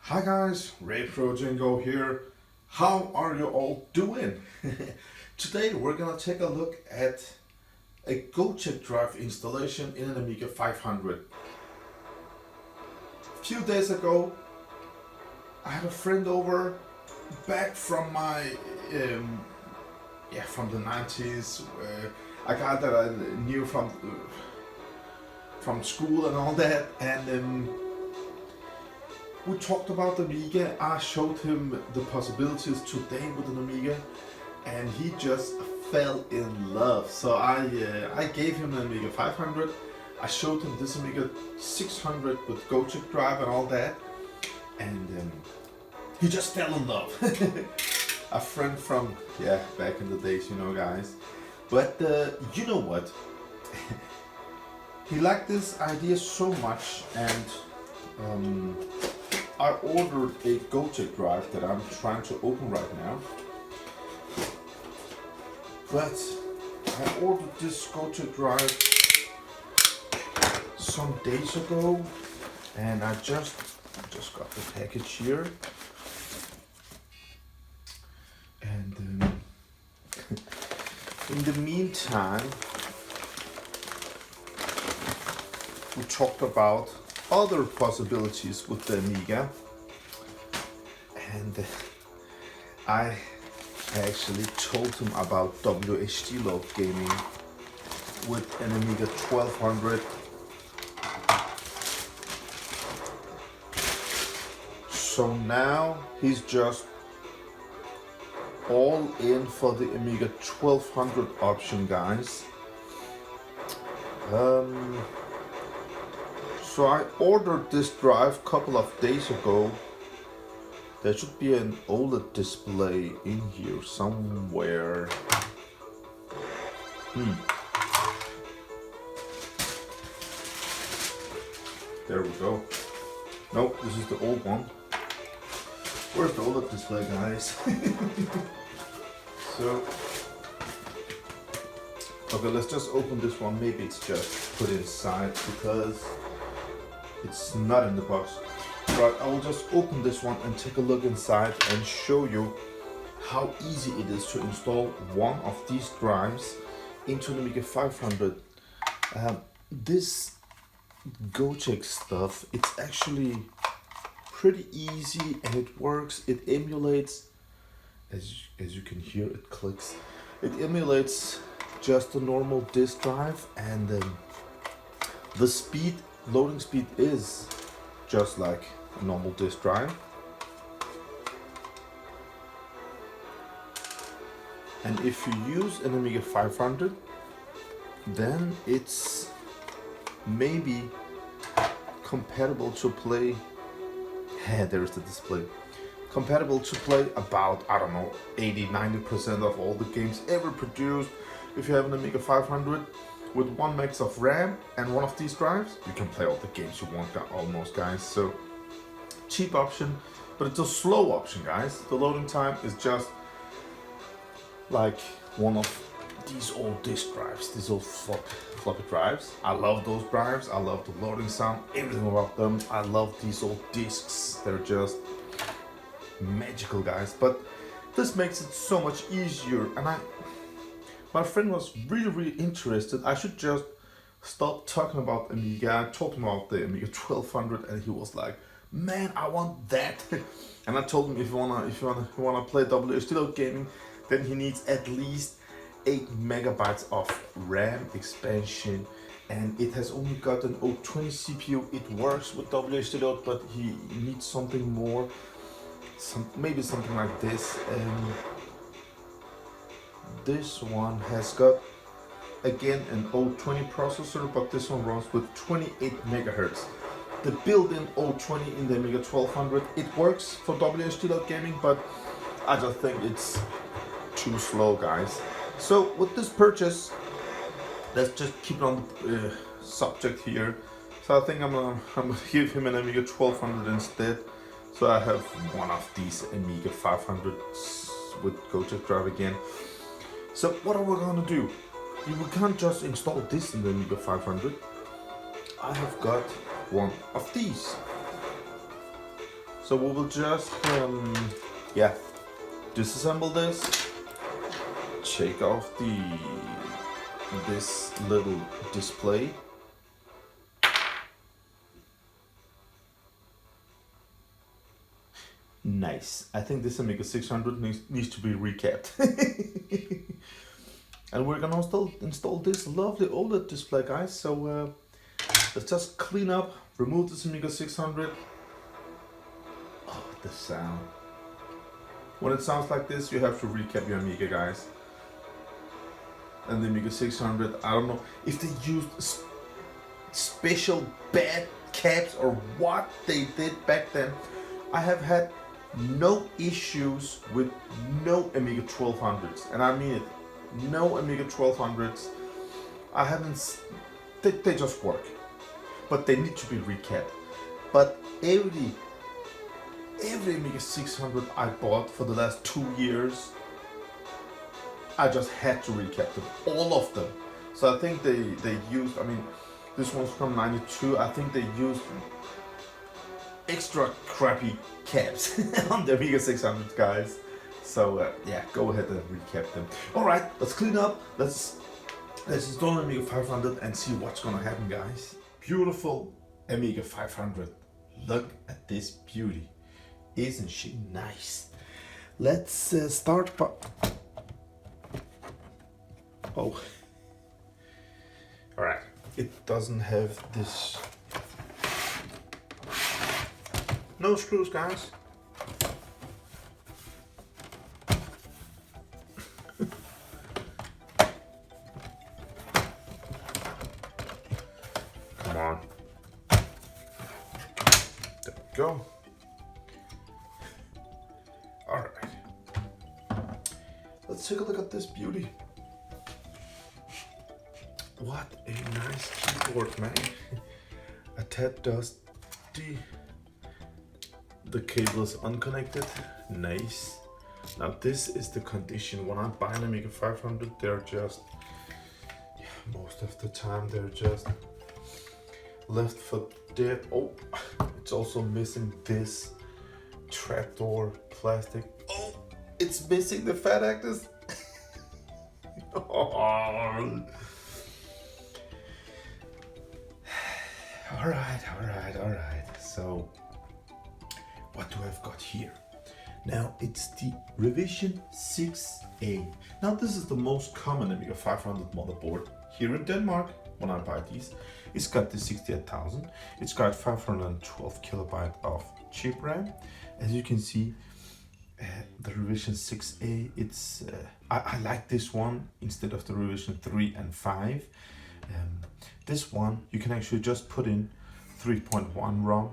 Hi guys, Jingo here. How are you all doing? Today we're gonna take a look at a GOTEK drive installation in an AMIGA 500. A few days ago I had a friend over back from my from the 90s, a guy that I knew from school and all that, and we talked about the AMIGA. I showed him the possibilities today with an AMIGA, and he just fell in love. So I gave him an AMIGA 500. I showed him this AMIGA 600 with GOTEK drive and all that, and he just fell in love. A friend from back in the days, you know, guys. But you know what? He liked this idea so much, and I ordered a GOTEK drive that I'm trying to open right now. But I ordered this GOTEK drive some days ago, and I just got the package here. And in the meantime, we talked about other possibilities with the AMIGA, and I actually told him about WHD load gaming with an AMIGA 1200. So now he's just all in for the AMIGA 1200 option, guys. So I ordered this drive a couple of days ago. There should be an OLED display in here somewhere. There we go. Nope, this is the old one. Where's the OLED display, guys? So, okay, let's just open this one. Maybe it's just put inside because it's not in the box. Right, I will just open this one and take a look inside and show you how easy it is to install one of these drives into an AMIGA 500. This GOTEK stuff, it's actually pretty easy, and it works. It emulates, as you can hear, it clicks. It emulates just a normal disk drive, and the speed, loading speed, is just like a normal disk drive. And if you use an AMIGA 500, then it's maybe compatible to play. There's the display. Compatible to play about, I don't know, 80-90% of all the games ever produced. If you have an AMIGA 500 with 1 meg of RAM and one of these drives, you can play all the games you want, almost, guys. So cheap option, but it's a slow option, guys. The loading time is just like one of these old disk drives, these old floppy drives. I love those drives. I love the loading sound, everything about them. I love these old discs. They're just magical, guys. But this makes it so much easier, and my friend was really interested. I should just stop talking about AMIGA. I told him about the AMIGA 1200, and he was like, "Man, I want that." And I told him if you wanna play WHD load gaming, then he needs at least 8 megabytes of RAM expansion, and it has only got an 020 CPU. It works with WHD load, but he needs something more, maybe something like this. This one has got, again, an 020 processor, but this one runs with 28 megahertz. The built-in 020 in the AMIGA 1200, it works for WHD load gaming, but I just think it's too slow, guys. So with this purchase, let's just keep it on the subject here. So I think I'm gonna give him an AMIGA 1200 instead. So I have one of these AMIGA 500s with GOTEK drive again. So what are we gonna do? We can't just install this in the AMIGA 500. I have got one of these. So we will just, yeah, disassemble this, take off this little display. Nice. I think this Amiga 600 needs to be recapped. And we're gonna install this lovely OLED display, guys. So let's just clean up, remove this Amiga 600. Oh, the sound. When it sounds like this, you have to recap your Amiga, guys. And the Amiga 600, I don't know if they used special bad caps or what they did back then. I have had no issues with no Amiga 1200s, and I mean it, no Amiga 1200s. I haven't, they just work, but they need to be recapped. But every Amiga 600 I bought for the last 2 years, I just had to recap them, all of them. So I think they used, I mean, this one's from 92, I think they used extra crappy caps on the Amiga 600, guys. So yeah, go ahead and recap them. All right, let's clean up. Let's install Amiga 500 and see what's gonna happen, guys. Beautiful Amiga 500. Look at this beauty. Isn't she nice? Let's start by... Oh. All right, it doesn't have this... No screws, guys. Come on. There we go. All right. Let's take a look at this beauty. What a nice keyboard, man. A tad dusty. The cable is unconnected. Nice. Now this is the condition. When I buy an Amiga 500, they're just, yeah, most of the time they're just left for dead. Oh, it's also missing this trapdoor plastic. Oh, it's missing the fat actors. Oh. All right. So what do I've got here? Now it's the Revision 6A. Now this is the most common Amiga 500 motherboard here in Denmark. When I buy these, it's got the 68,000. It's got 512 kilobyte of chip RAM. As you can see, the Revision 6A. It's I like this one instead of the Revision 3 and 5. This one you can actually just put in 3.1 ROM.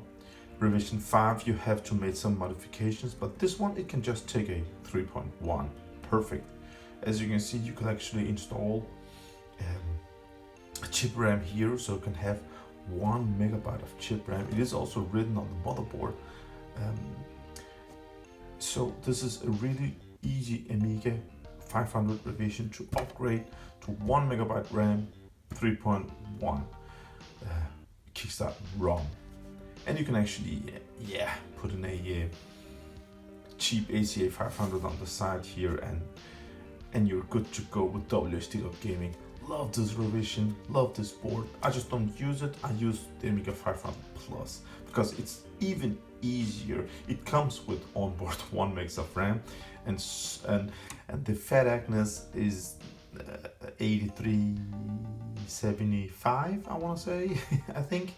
Revision 5 you have to make some modifications, but this one it can just take a 3.1. Perfect. As you can see, you can actually install a chip RAM here, so you can have 1 megabyte of chip RAM. It is also written on the motherboard. So this is a really easy Amiga 500 revision to upgrade to 1 megabyte RAM, 3.1 kickstart ROM. And you can actually, yeah, put in a cheap ACA 500 on the side here, and you're good to go with WSD gaming. Love this revision, love this board. I just don't use it. I use the Amiga 500 Plus because it's even easier. It comes with onboard 1 megs of RAM, and the fat Agnes is 8375, I want to say, I think.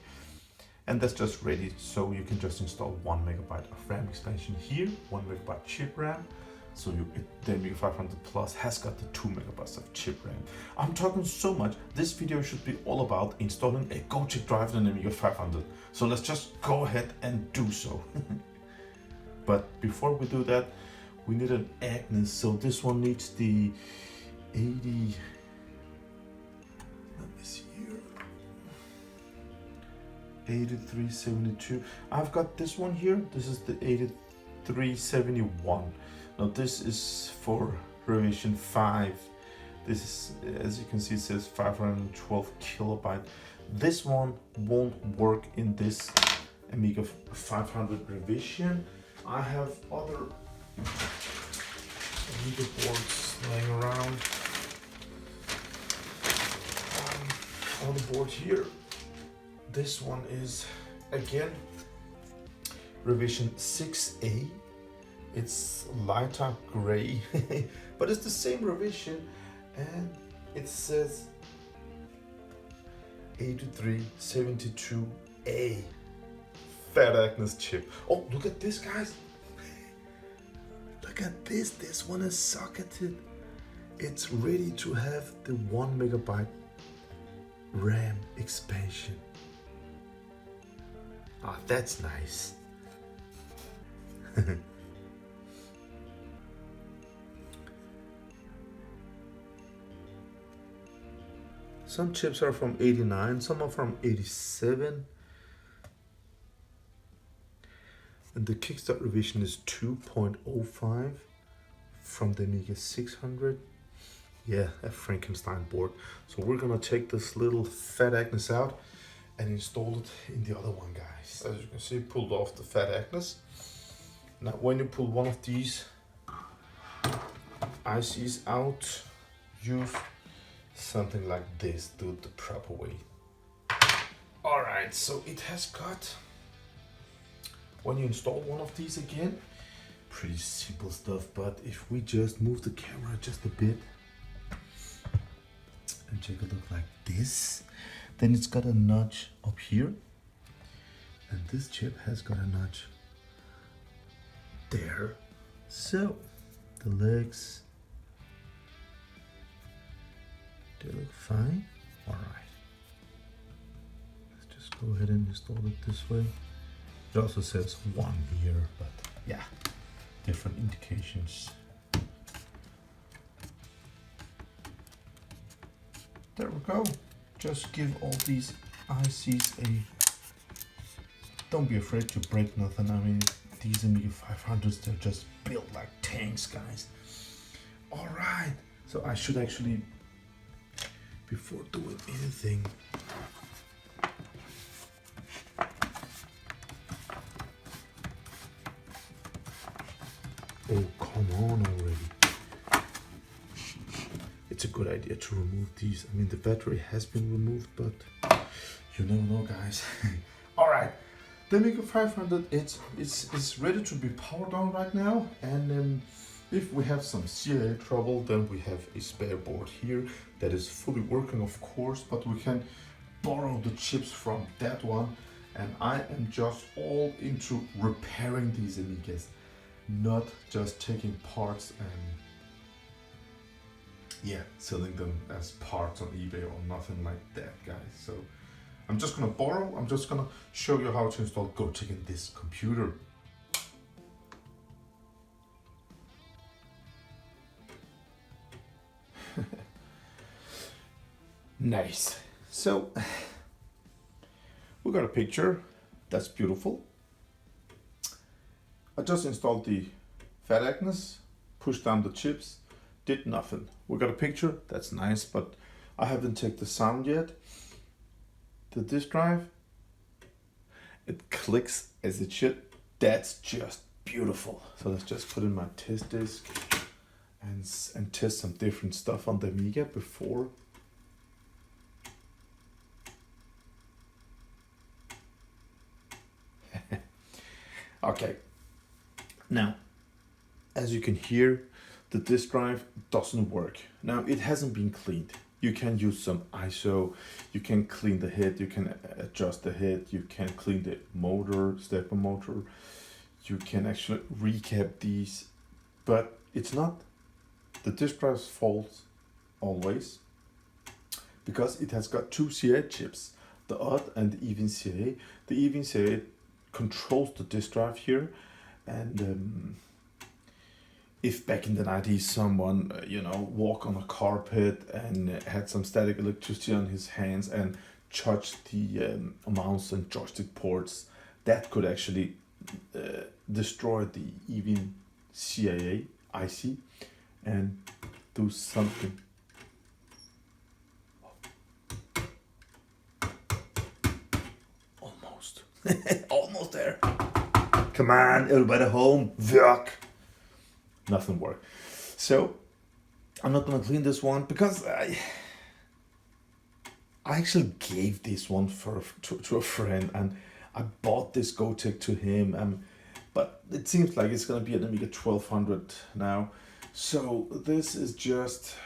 And that's just ready, so you can just install 1 megabyte of RAM expansion here, 1 megabyte chip RAM. So the Amiga 500 Plus has got the 2 megabytes of chip RAM. I'm talking so much. This video should be all about installing a GOTEK drive in an Amiga 500. So let's just go ahead and do so. But before we do that, we need an Agnes. So this one needs the 80. Let me see here. 8372. I've got this one here. This is the 8371. Now this is for revision 5. This is, as you can see, it says 512 kilobyte. This one won't work in this Amiga 500 revision. I have other Amiga boards laying around. On the board here, this one is again revision 6A. It's lighter gray, but it's the same revision, and it says 8372A. Fat Agnes chip. Oh, look at this, guys. Look at this. This one is socketed. It's ready to have the 1 megabyte RAM expansion. Ah, that's nice. Some chips are from 89, some are from 87. And the Kickstart revision is 2.05 from the Amiga 600. Yeah, a Frankenstein board. So we're gonna take this little Fat Agnes out and install it in the other one, guys. As you can see, pulled off the Fat Agnes. Now when you pull one of these ICs out, use something like this, do it the proper way. All right, so it has got, when you install one of these again, pretty simple stuff, but if we just move the camera just a bit and take a look like this, then it's got a notch up here, and this chip has got a notch there. So the legs, they look fine. All right, let's just go ahead and install it this way. It also says 1 here, but yeah, different indications. There we go. Just give all these ICs a, don't be afraid to break nothing. I mean, these Amiga 500s, they're just built like tanks, guys. All right, so I should actually, before doing anything, oh, come on already. It's a good idea to remove these. I mean, the battery has been removed, but you never know, guys. All right, the Amiga 500, it's ready to be powered on right now. And if we have some CIA trouble, then we have a spare board here that is fully working, of course, but we can borrow the chips from that one. And I am just all into repairing these Amigas, not just taking parts and yeah, selling them as parts on eBay or nothing like that, guys. So I'm just gonna borrow, I'm just gonna show you how to install GOTEK in this computer. Nice. So we got a picture, that's beautiful. I just installed the Fat Agnes, pushed down the chips, did nothing. We got a picture, that's nice, but I haven't checked the sound yet. The disk drive, it clicks as it should. That's just beautiful. So let's just put in my test disk and test some different stuff on the Amiga before. Okay, now as you can hear, the disk drive doesn't work. Now it hasn't been cleaned. You can use some ISO, you can clean the head, you can adjust the head, you can clean the motor, stepper motor, you can actually recap these, but it's not the disk drive's fault always, because it has got two CA chips, the odd and the even CA. The even CA controls the disk drive here, and if back in the 90s someone walked on a carpet and had some static electricity on his hands and touched the mouse and joystick ports, that could actually destroy the even CIA IC and do something. Almost Come on, everybody home. Work. Nothing worked. So I'm not gonna clean this one because I actually gave this one to a friend, and I bought this GOTEK to him. But it seems like it's gonna be an Amiga 1200 now. So this is just,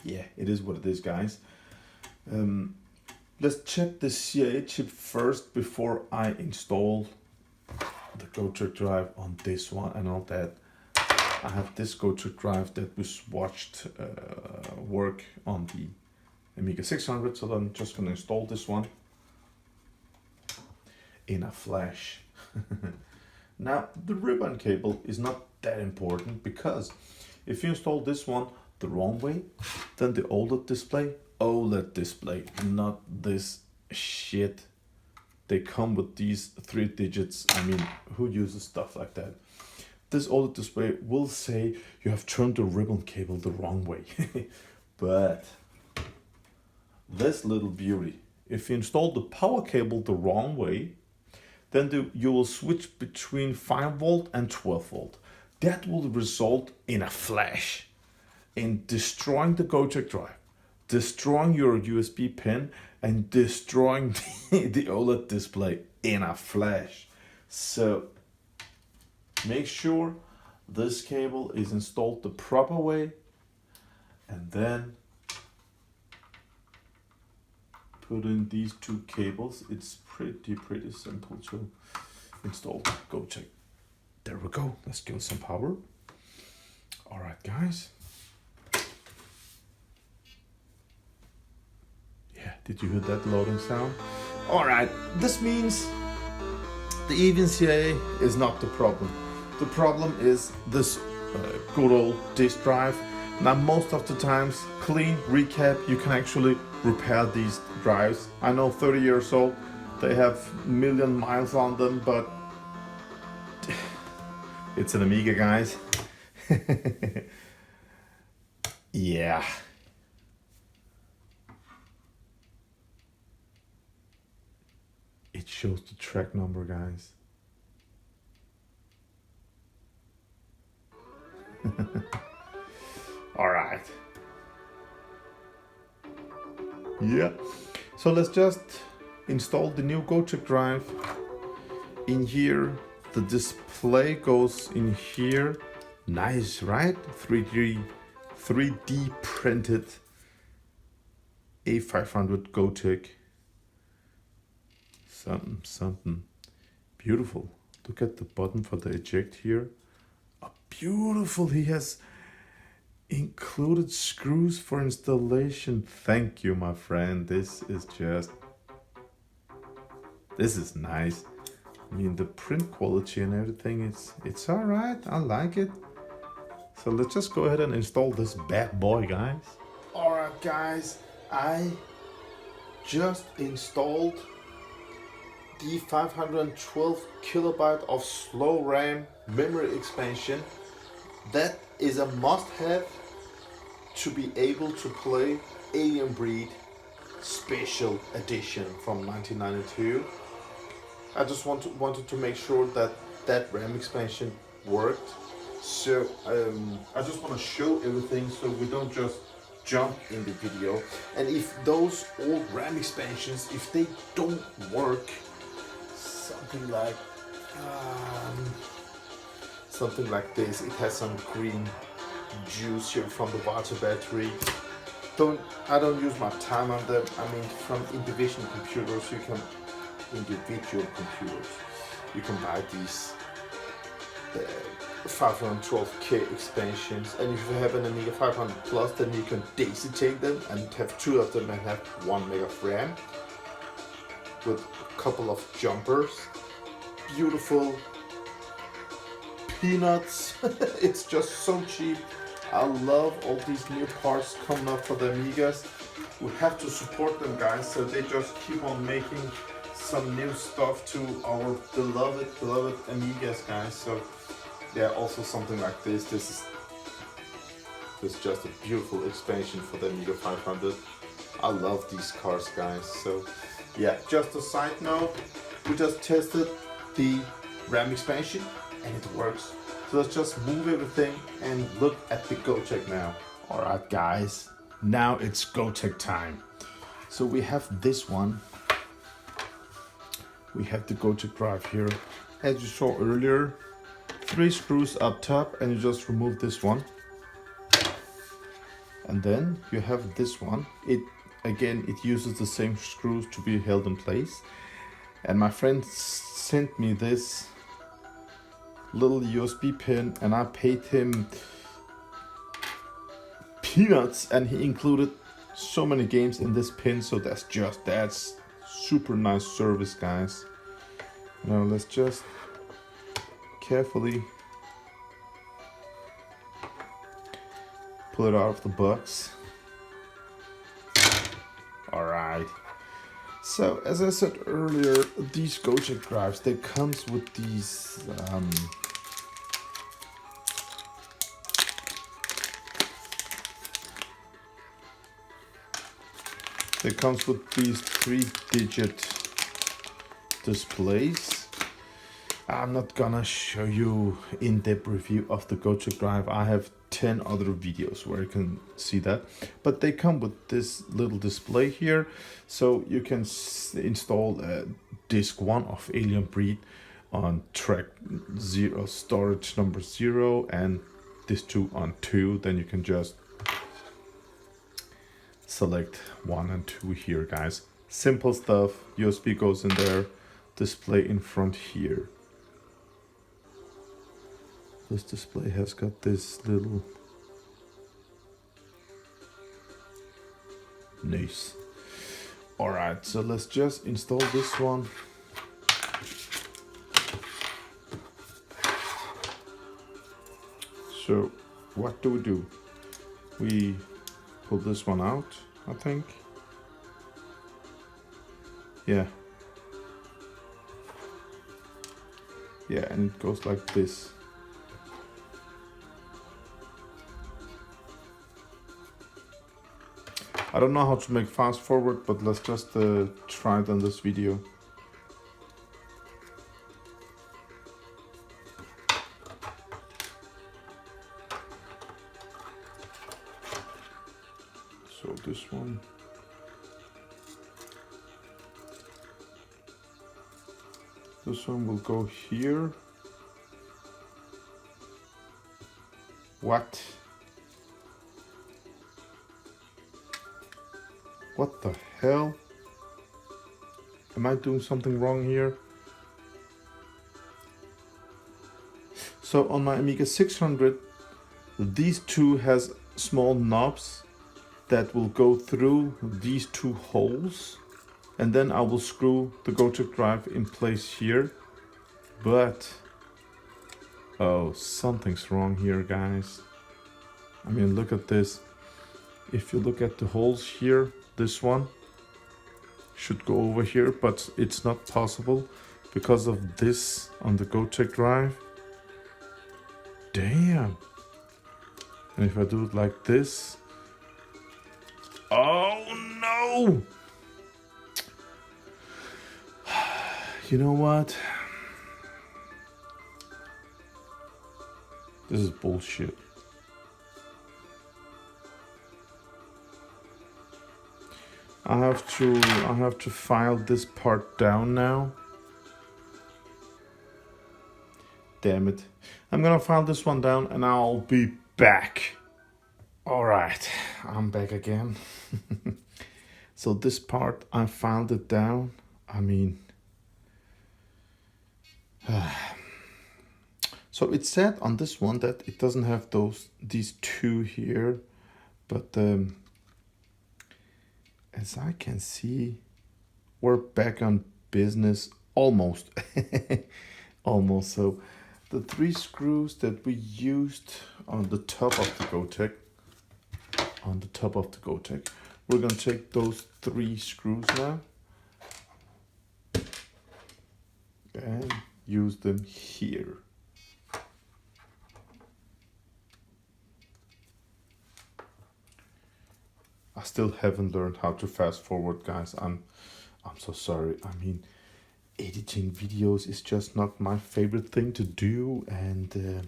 yeah, it is what it is, guys. Let's check the CIA chip first before I install the GOTEK drive on this one. And all that, I have this GOTEK drive that was watched work on the Amiga 600, so I'm just gonna install this one in a flash. Now, the ribbon cable is not that important, because if you install this one the wrong way, then the OLED display, not this shit. They come with these 3 digits. I mean, who uses stuff like that? This OLED display will say you have turned the ribbon cable the wrong way. But this little beauty, if you install the power cable the wrong way, then you will switch between 5 volt and 12 volt. That will result in a flash, in destroying the GOTEK drive, destroying your USB pin, and destroying the OLED display in a flash. So make sure this cable is installed the proper way, and then put in these 2 cables. It's pretty simple to install GOTEK. There we go. Let's give it some power. All right, guys. Yeah, did you hear that loading sound? All right, this means the eVNCA is not the problem. The problem is this good old disk drive. Now, most of the times, clean recap, you can actually repair these drives. I know 30 years old, they have million miles on them, but it's an Amiga, guys. Yeah. It shows the track number, guys. All right. Yeah. So let's just install the new GOTEK drive. In here, the display goes in here. Nice, right? 3D printed A500 GOTEK. Something beautiful. Look at the button for the eject here. Oh, beautiful. He has included screws for installation. Thank you, my friend. This is nice. I mean, the print quality and everything, it's all right. I like it. So let's just go ahead and install this bad boy, guys. All right, guys, I just installed the 512 kilobyte of slow RAM memory expansion. That is a must-have to be able to play Alien Breed Special Edition from 1992. I just wanted to make sure that RAM expansion worked. So I just want to show everything so we don't just jump in the video. And if those old RAM expansions, if they don't work, something like this, it has some green juice here from the water battery. I don't use my time on them. I mean, from individual computers, you can buy these 512K expansions, and if you have an Amiga 500 Plus, then you can daisy chain them and have 2 of them and have 1 meg of RAM with a couple of jumpers. Beautiful peanuts. It's just so cheap. I love all these new parts coming up for the Amigas. We have to support them, guys, so they just keep on making some new stuff to our beloved Amigas, guys. So yeah, also something like this. This is just a beautiful expansion for the Amiga 500. I love these cars, guys. So yeah, just a side note, we just tested the RAM expansion and it works. So let's just move everything and look at the GOTEK now. Alright guys, now it's GOTEK time. So we have this one. We have the GOTEK drive here. As you saw earlier, 3 screws up top, and you just remove this one. And then you have this one. It uses the same screws to be held in place. And my friend sent me this little USB pin, and I paid him peanuts, and he included so many games in this pin, so that's super nice service, guys. Now let's just carefully pull it out of the box. Alright. So as I said earlier, these GOTEK drives, they comes with these It comes with these 3-digit displays. I'm not gonna show you in-depth review of the GOTEK drive. I have 10 other videos where you can see that. But they come with this little display here. So you can install disk 1 of Alien Breed on track 0, storage number 0, and disk 2 on 2. Then you can just select 1 and 2 here, guys. Simple stuff. USB goes in there, display in front here. This display has got this little nice. Alright, so let's just install this one. So what do? We pull this one out, I think. Yeah, and it goes like this. I don't know how to make fast forward, but let's just try it on this video. So this one. This one will go here. What? What the hell? Am I doing something wrong here? So on my Amiga 600, these two has small knobs that will go through these 2 holes, and then I will screw the GOTEK drive in place here. But oh, something's wrong here, guys. I mean, look at this. If you look at the holes here, this one should go over here, but it's not possible because of this on the GOTEK drive. Damn. And if I do it like this, oh no! You know what? This is bullshit. I have to file this part down now. Damn it. I'm gonna file this one down and I'll be back. Alright, I'm back again. So this part, I filed it down. I mean, so it said on this one that it doesn't have these 2 here, but as I can see, we're back on business almost. Almost. So the 3 screws that we used on the top of the GOTEK, we're gonna take those 3 screws now and use them here. I still haven't learned how to fast forward, guys. I'm so sorry. I mean, editing videos is just not my favorite thing to do, and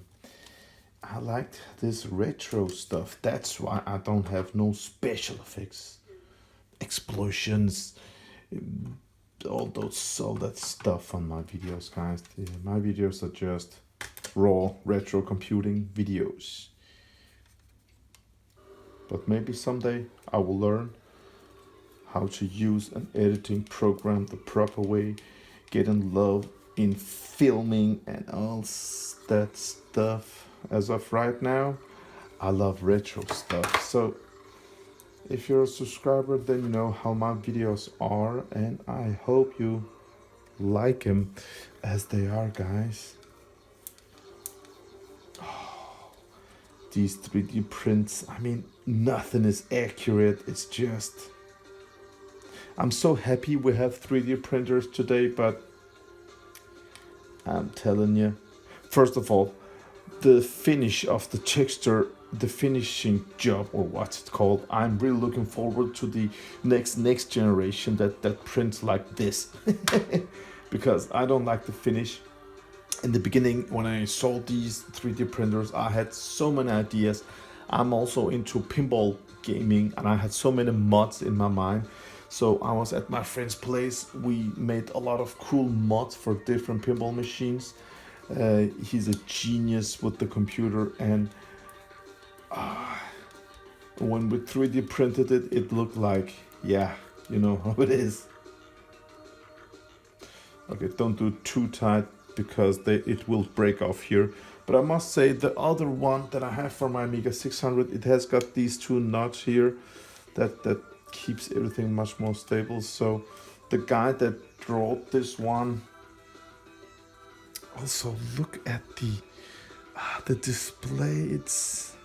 I liked this retro stuff. That's why I don't have no special effects, explosions, all that stuff on my videos, guys. My videos are just raw retro computing videos. But maybe someday I will learn how to use an editing program the proper way, get in love in filming and all that stuff. As of right now, I love retro stuff. So if you're a subscriber, then you know how my videos are, and I hope you like them as they are, guys. Oh, these 3D prints, I mean, nothing is accurate. It's just, I'm so happy we have 3D printers today, but I'm telling you, first of all, the finish of the texture, the finishing job, or what's it called, I'm really looking forward to the next generation that prints like this. Because I don't like the finish. In the beginning, when I saw these 3D printers, I had so many ideas. I'm also into pinball gaming, and I had so many mods in my mind. So I was at my friend's place. We made a lot of cool mods for different pinball machines. He's a genius with the computer, and when we 3D printed it, it looked like, yeah, you know how it is. Okay, don't do too tight because it will break off here. But I must say, the other one that I have for my Amiga 600, it has got these two nuts here that keeps everything much more stable. So the guy that wrote this one, also look at the display. It's,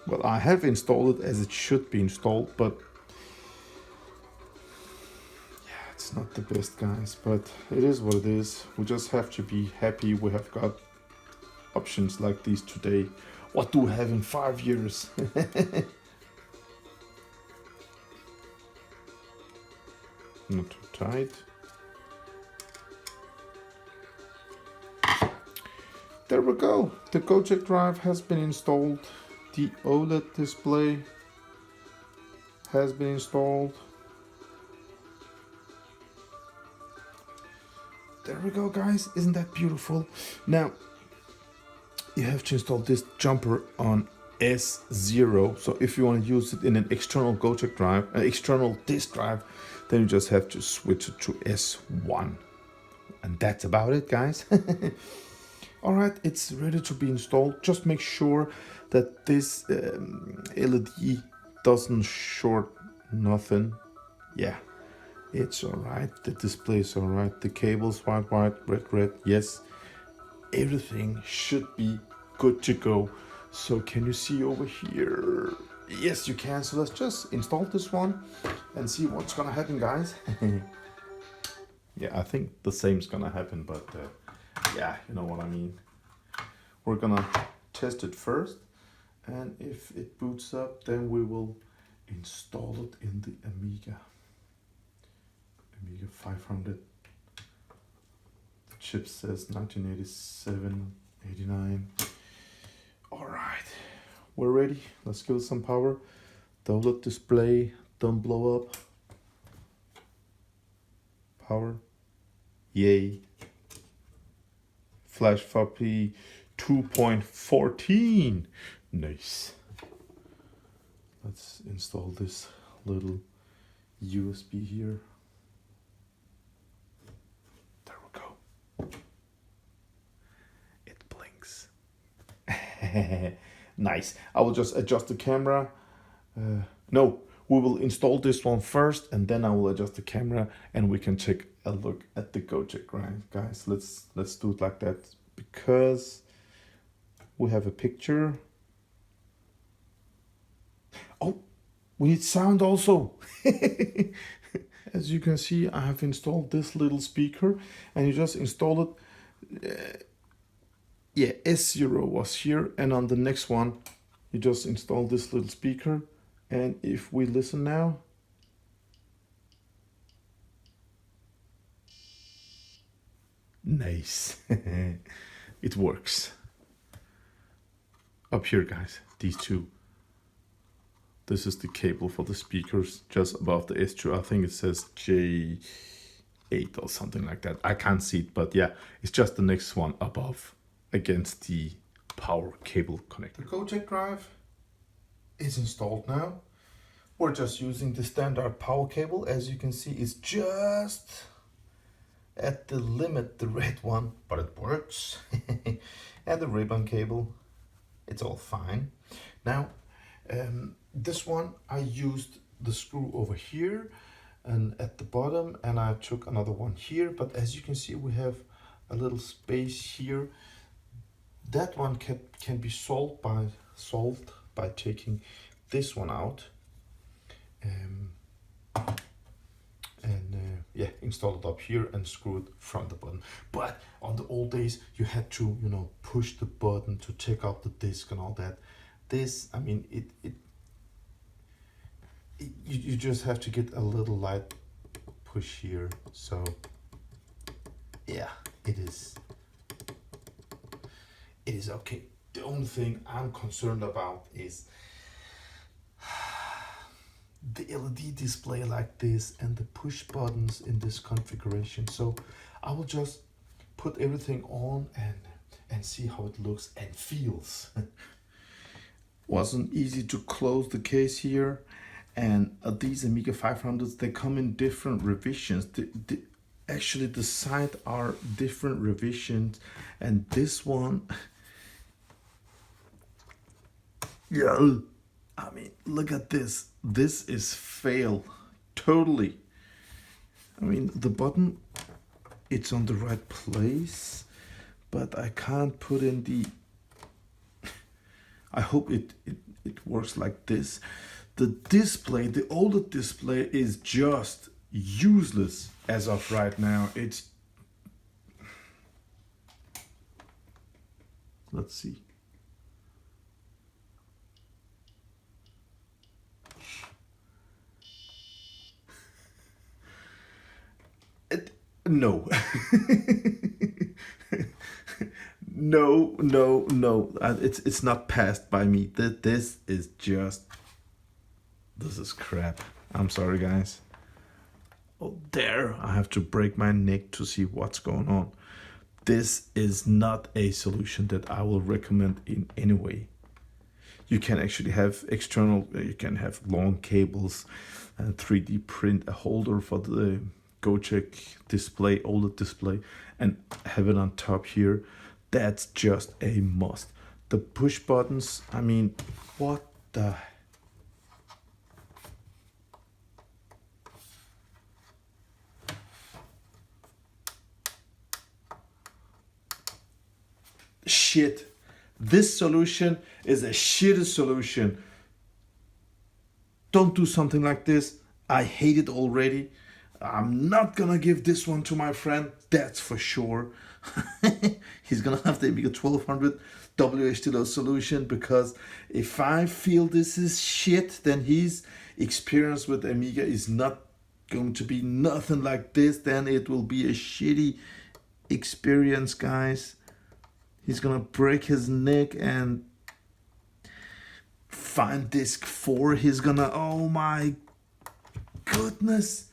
well, I have installed it as it should be installed, but yeah, it's not the best, guys, but it is what it is. We just have to be happy we have got options like these today. What do we have in 5 years? Not too tight. There we go. The GOTEK drive has been installed. The OLED display has been installed. There we go, guys. Isn't that beautiful? Now, you have to install this jumper on S0. So if you want to use it in an external GOTEK drive, an external disk drive, then you just have to switch it to S1. And that's about it, guys. All right, it's ready to be installed. Just make sure that this LED doesn't short nothing. Yeah, it's all right. The display is all right. The cables white, red. Yes, everything should be good to go. So can you see over here? Yes, you can. So let's just install this one and see what's gonna happen, guys. Yeah, I think the same's gonna happen, but yeah, you know what I mean. We're gonna test it first, and if it boots up, then we will install it in the Amiga 500. The chip says 1987, 89. All right, we're ready. Let's give it some power. The OLED display, don't blow up. Power, yay. Flash floppy 2.14. Nice. Let's install this little USB here. There we go. It blinks. Nice. I will just adjust the camera. No, we will install this one first, and then I will adjust the camera, and we can take a look at the GOTEK, right, guys? Let's do it like that, because we have a picture. Oh, we need sound also. As you can see, I have installed this little speaker, and you just install it. Yeah, S0 was here, and on the next one, you just install this little speaker. And if we listen now, Nice. It works. Up here, guys, these two. This is the cable for the speakers just above the S2. I think it says J8 or something like that. I can't see it, but yeah, it's just the next one above against the power cable connector. The GOTEK drive is installed now. We're just using the standard power cable. As you can see, it's just at the limit, the red one, but it works. And the ribbon cable, it's all fine. Now, this one, I used the screw over here and at the bottom, and I took another one here. But as you can see, we have a little space here. That one can be solved by taking this one out. Yeah, install it up here and screw it from the bottom. But on the old days, you had to, you know, push the button to take out the disc and all that. This, I mean, you just have to get a little light push here. So yeah, it is okay. The only thing I'm concerned about is the LED display like this and the push buttons in this configuration. So I will just put everything on and see how it looks and feels. Wasn't easy to close the case here, and these AMIGA 500s, they come in different revisions. Actually the side are different revisions, and this one, yeah, I mean, look at this. This is fail, totally. I mean, the button, it's on the right place, but I can't put in the, I hope it works like this. The display, the older display is just useless as of right now. It's, let's see. No. No. It's not passed by me. This is just, this is crap. I'm sorry, guys. Oh, there. I have to break my neck to see what's going on. This is not a solution that I will recommend in any way. You can actually have external, you can have long cables and 3D print a holder for the GOTEK display, OLED display, and have it on top here. That's just a must. The push buttons, I mean, what the... Shit. This solution is a shitty solution. Don't do something like this. I hate it already. I'm not gonna give this one to my friend, that's for sure. He's gonna have the AMIGA 1200 WHDLO solution, because if I feel this is shit, then his experience with AMIGA is not going to be nothing like this. Then it will be a shitty experience, guys. He's gonna break his neck and find disc 4. He's gonna, oh my goodness.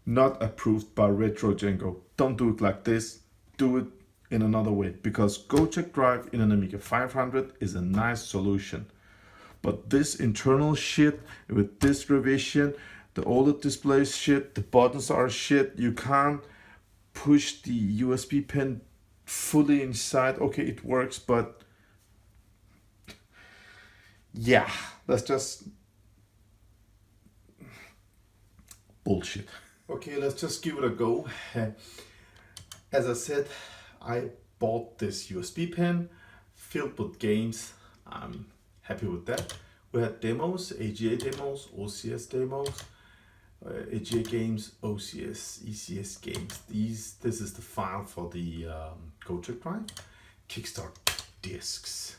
Not approved by Retro Django. Don't do it like this. Do it in another way, because GOTEK drive in an AMIGA 500 is a nice solution. But this internal shit with this revision, the OLED display shit, the buttons are shit. You can't push the USB pen fully inside. Okay, it works, but yeah, that's just bullshit. Okay, let's just give it a go. As I said, I bought this USB pen filled with games. I'm happy with that. We had demos, AGA demos, OCS demos, AGA games, OCS, ECS games. This is the file for the GOTEK drive. Kickstart discs.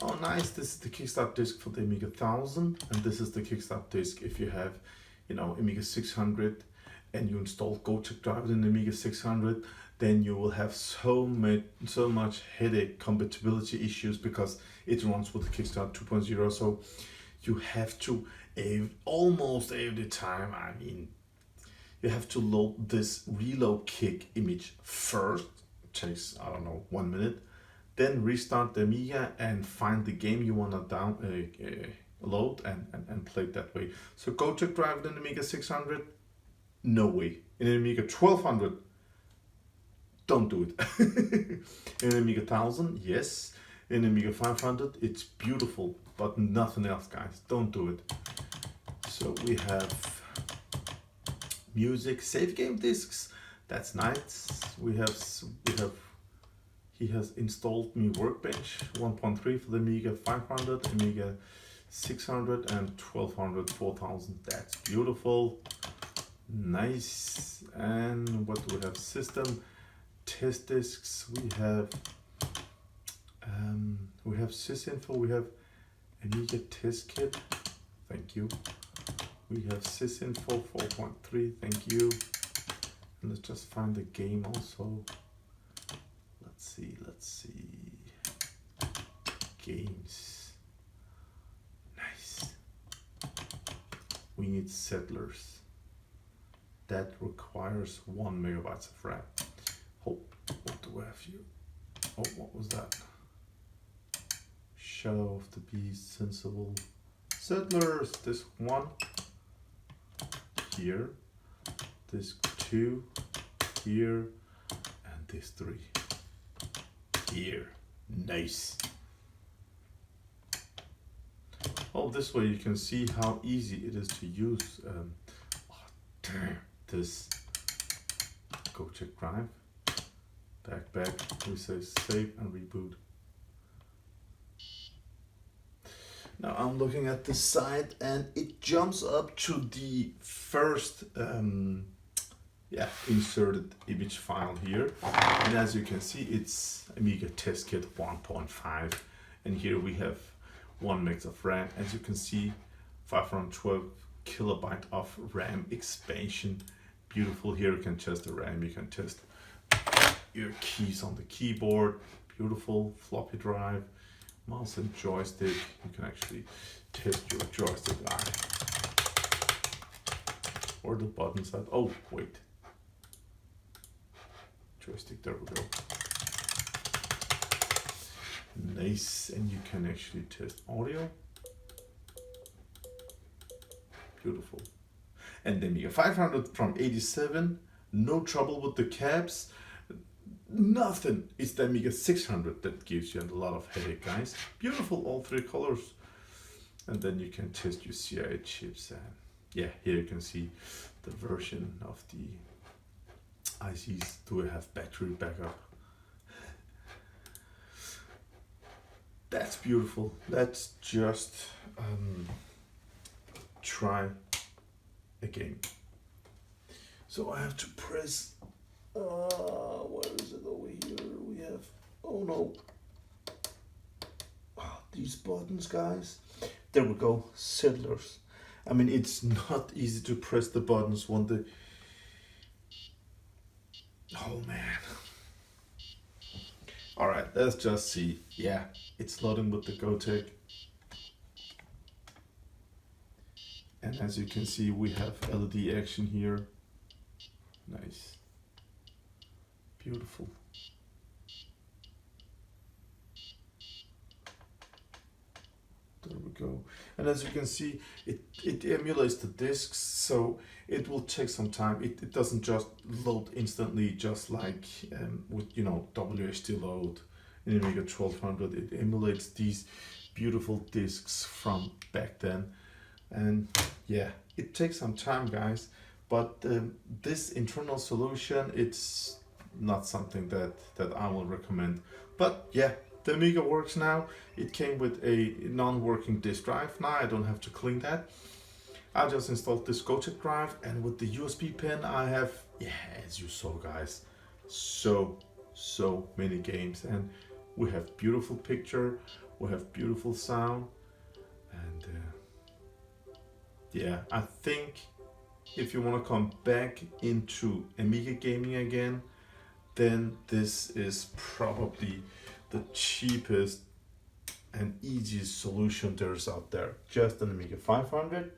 Oh, nice. This is the Kickstart disc for the AMIGA 1000, and this is the Kickstart disc if you have, you know, AMIGA 600, and you install GOTEK driver in the Amiga 600, then you will have so much headache compatibility issues because it runs with the Kickstart 2.0. So you have to almost every time, I mean, you have to load this reload kick image first. It takes, I don't know, 1 minute. Then restart the Amiga and find the game you want to load and play it that way. So GOTEK driver in the Amiga 600, no way. In an Amiga 1200, don't do it. In an Amiga 1000, yes. In an Amiga 500, it's beautiful, but nothing else, guys. Don't do it. So we have music, save game discs. That's nice. He has installed me Workbench 1.3 for the Amiga 500, Amiga 600, and 1200, 4000. That's beautiful. Nice. And what do we have? System test discs. We have sysinfo. We have Amiga test kit. Thank you. We have sysinfo 4.3. Thank you. And let's just find the game also. Let's see. Games. Nice. We need Settlers. That requires 1 megabytes of RAM. Oh, what do we have here? Oh, what was that? Shadow of the Beast, Sensible. Settlers, this one. Here. This 2. Here. And this 3. Here. Nice. Oh, this way you can see how easy it is to use this GOTEK drive. Back, we say save and reboot. Now I'm looking at this side and it jumps up to the first inserted image file here. And as you can see, it's Amiga test kit 1.5. And here we have 1 meg of RAM. As you can see, 512 kilobyte of RAM expansion. Beautiful. Here you can test the RAM, you can test your keys on the keyboard. Beautiful. Floppy drive, mouse and joystick. You can actually test your joystick or the button side. Oh wait, joystick, there we go. Nice. And you can actually test audio. Beautiful. And the Amiga 500 from 87, no trouble with the cabs, nothing. It's the Amiga 600 that gives you a lot of headache, guys. Beautiful, all 3 colors. And then you can test your CIA chips. And yeah, here you can see the version of the ICs. Do we have battery backup? That's beautiful. Let's just try again. So I have to press, where is it over here? We have, oh no, these buttons, guys. There we go, Settlers. I mean, it's not easy to press the buttons when the, oh man. All right, let's just see. Yeah, it's loading with the GOTEK. And as you can see, we have LED action here. Nice. Beautiful. There we go. And as you can see, it emulates the discs, so it will take some time. It doesn't just load instantly, just like with, you know, WHD load in Amiga 1200. It emulates these beautiful discs from back then. And yeah, it takes some time, guys, but this internal solution, it's not something that I will recommend. But yeah, the Amiga works now. It came with a non-working disk drive. Now I don't have to clean that. I just installed this GOTEK drive, and with the USB pin I have, yeah, as you saw, guys, so many games, and we have beautiful picture, we have beautiful sound, and yeah, I think if you want to come back into Amiga gaming again, then this is probably the cheapest and easiest solution there's out there. Just an Amiga 500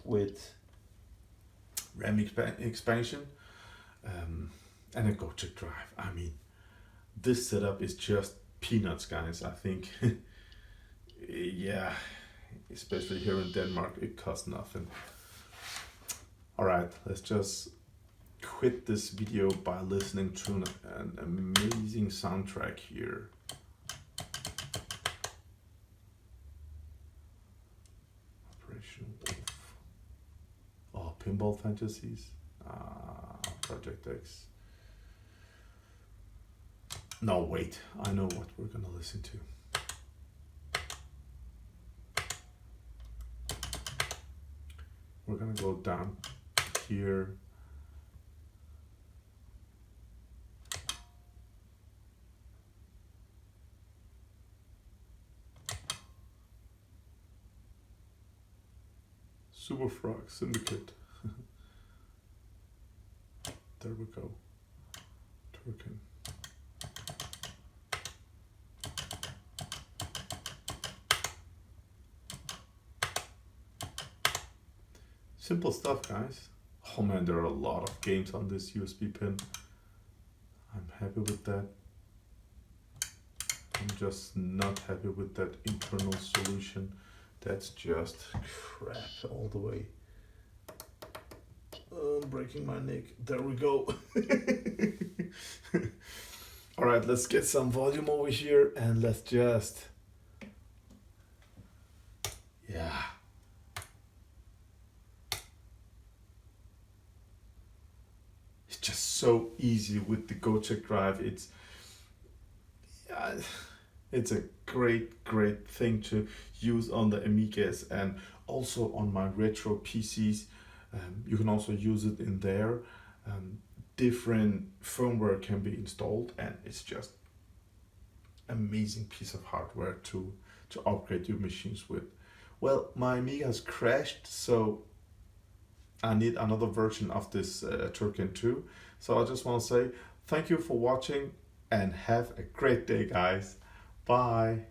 with RAM expansion and a GOTEK drive. I mean, this setup is just peanuts, guys. I think, yeah, especially here in Denmark, it costs nothing. All right, let's just quit this video by listening to an amazing soundtrack here. Operation Wolf. Oh, Pinball Fantasies. Project X. No, wait, I know what we're gonna listen to. We're gonna go down here. Super Frog Syndicate. There we go. Turkin. Simple stuff, guys. Oh man, there are a lot of games on this USB pin. I'm happy with that. I'm just not happy with that internal solution. That's just crap all the way. I'm breaking my neck. There we go. All right, let's get some volume over here and let's just, yeah. It's just so easy with the GOTEK drive. It's a great thing to use on the Amigas and also on my retro PCs. You can also use it in there. Different firmware can be installed and it's just amazing piece of hardware to upgrade your machines with. Well, my Amiga has crashed, so I need another version of this Turkin 2. So I just want to say thank you for watching and have a great day, guys. Bye.